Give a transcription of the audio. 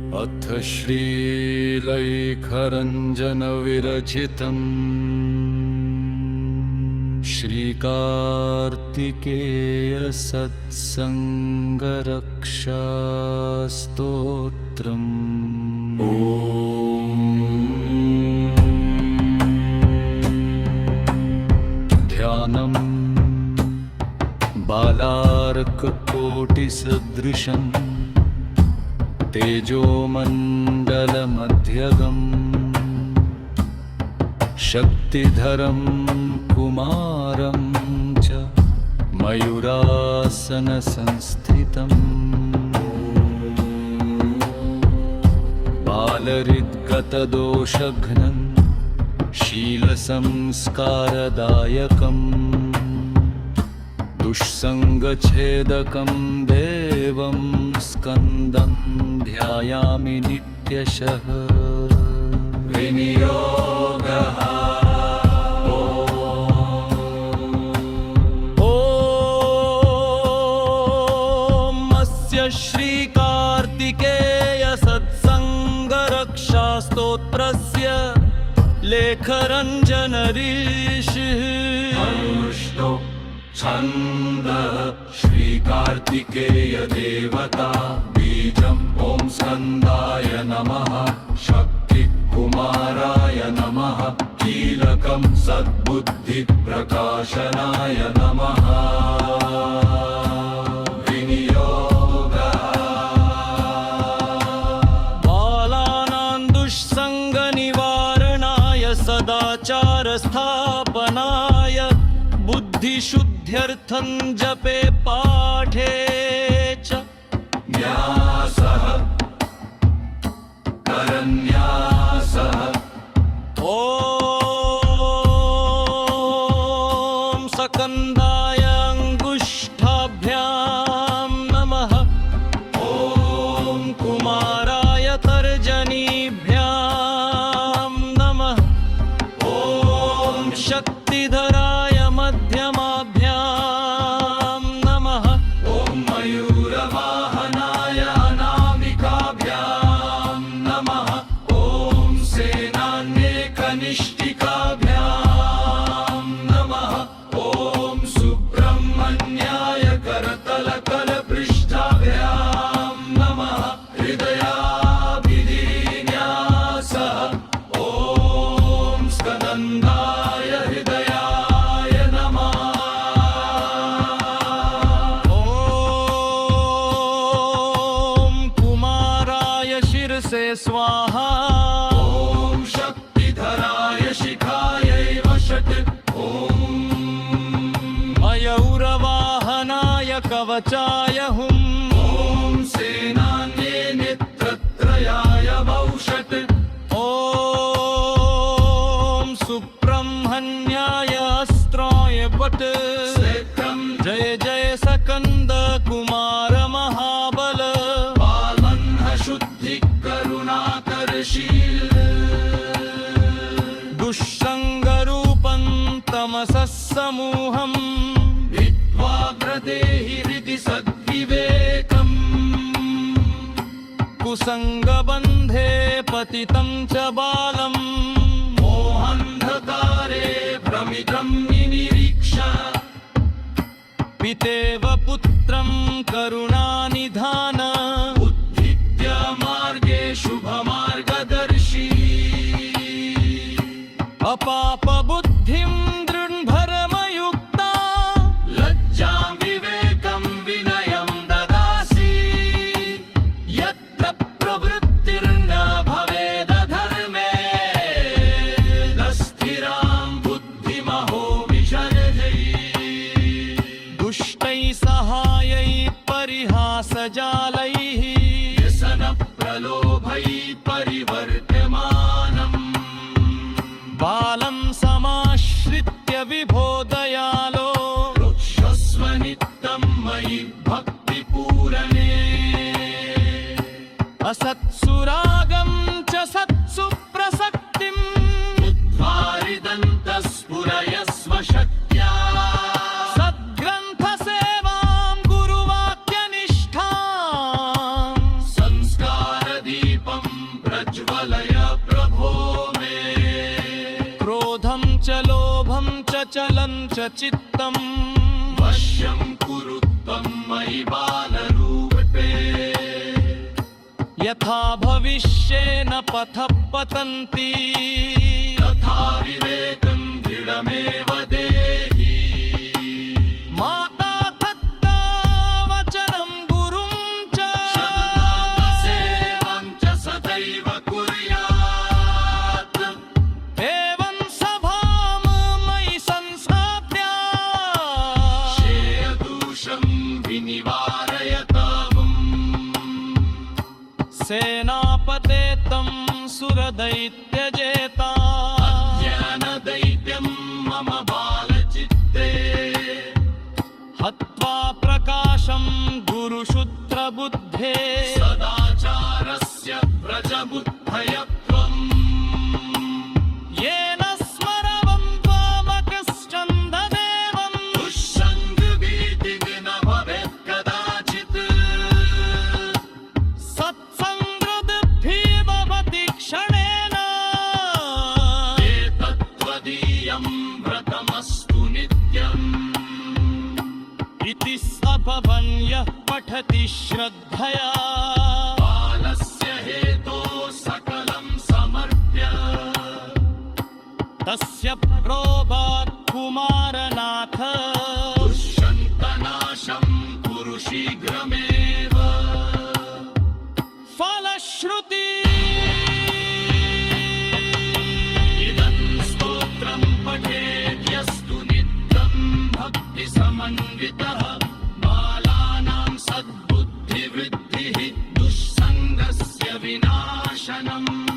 अथ श्रीलेखरञ्जनविरचितम् श्रीकार्तिकेयसत्सङ्गरक्षास्तोत्रम्। ध्यानम् बालार्ककोटिसदृशम् तेजोमण्डलमध्यगम् शक्तिधरं कुमारं च मयूरासनसंस्थितम्। बालहृद्गतदोषघ्नं शीलसंस्कारदायकम् दुःसङ्गच्छेदकं देवं स्कन्दं ध्यायामि नित्यशः। विनियोगः ॐ श्रीकार्तिकेयसत्सङ्गरक्षास्तोत्रस्य लेखरञ्जनऋषिः। छन्दः श्रीकार्तिकेय देवता बीजम् ॐ स्कन्दाय नमः शक्तिकुमाराय नमः कीलकं सद्बुद्धिप्रकाशनाय नमः। विनियोगः बालानां दुःसङ्गनिवारणाय सदाचारस्थापनाय बुद्धिशुद्ध्यर्थं जपे पाठे च न्यासः करन्यासः। ॐ सकन्दाय अङ्गुष्ठाभ्यां नमः। ॐ कुमाराय तर्जनीभ्यां नमः। ॐ शक्तिधराय मध्यमाभ्यां नमः। ॐ मयूरवाहनाय अनामिकाभ्यां नमः। ॐ सेनान्येकनिष्ठिकाभ्यां नमः। ॐ सुब्रह्मण्याय करतलकलपृष्ठाभ्यां नमः। हृदयाभिधिन्यासः ॐ स्कन्दाय हृदयाय नमः। ॐ कुमाराय शिरसे स्वाहा। ॐ शक्तिधराय शिखायै वषट्। ॐ मयूरवाहनाय कवचाय हुम्। ॐ सेनान्ये नेत्रत्रयाय वौषट्। ॐ सुब्रह्मण्याय अस्त्राय वट्। जय जय सकन्द कुमार महाबल। पावन्ह शुद्धिकरुणाकरशील दुःसङ्गरूपं तमसः समूहम् विद्वाग्रदेहि हृदि सद्विवेकम्। कुसङ्गबन्धे पतितं च बालम् मोहान्धकारे भ्रमितं निरीक्ष। पितेव पुत्रं करुणानिधान उद्धित्य मार्गे शुभमार्गदर्शी। अपापबुद्धिं दृढभरमयुक्ता लज्जां विवेकं विनयं ददासि। यत्र प्रवृत्तिर्न भवेदधर्मे स्थिरां बुद्धिमहो विशर्जयि। दुष्टैः सहायैः परिहासजालैः व्यसनप्रलोभैः परिवर्त्यमानम् बालं समाश्रित्य विभो दयालो रुक्षस्व नित्यं मयि भक्तिपूरणे। असत्सुरागं च सत्सु प्रसक्तिम् उद्वारिदन्तः स्फुरयस्व शक्त्या। सद्ग्रन्थसेवां गुरुवाक्यनिष्ठां संस्कारदीप पालय प्रभो मे क्रोधं च लोभं च चलं च चित्तं वश्यं कुरु त्वं मयि बालरूपे यथा भविष्येन पथः पतन्ति तथा विवेकं दृढमेव देहि माता दत्ता वचनं गुरुं च सेवं च सदैव कुर्यात् एवं सभां मयि संस्थाप्य श्रेयदूषं विनिवारयतम् सेनापते तं सुरदैत्यजेता ज्ञानदैत्यं मम बालचित्ते हत्वा प्रकाशं गुरुशुत्रबुद्धे सदाचारस्य व्रजबुद्धय त्वम् येन स्मरवं त्वमकृच्छन्ददेवं दुःसङ्गभीतिः न भवेत् कदाचित् सत्सङ्गृद्भिः भवति क्षणेन एतत्त्वदीयं व्रतमस्तु नित्यम् इति सभवन्यः पठति श्रद्धया बालस्य हेतोः सकलं समर्प्य तस्य प्रोभात् कुमारनाथ दुष्यन्तनाशं कुरु शीघ्रमेव फलश्रुति इदं स्तोत्रं पठेद्यस्तु नित्यं भक्तिसमन्वितः बालानां सद्बुद्धिवृद्धिः दुःसङ्गस्य विनाशनम्